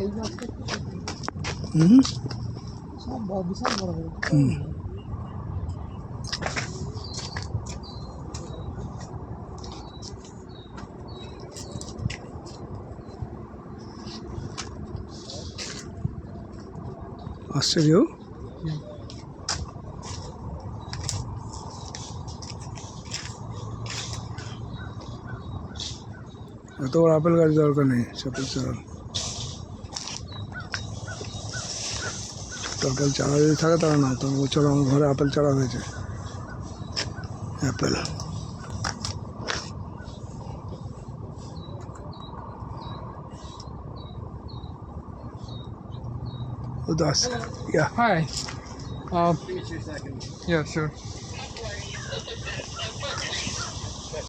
এই গাছটা একটু ছোট। হুম সব বিশাল বড় বড়। হুম আসছে কেউ এত বড় আপেল গাছ দরকার নেই আপেল চারা আপেল চারা যদি থাকে তারা না তো বছর আমার ঘরে আপেল চারা হয়েছে অ্যাপেল ও দাস ইয়া Hi. Give me 2 seconds. Yeah, sure.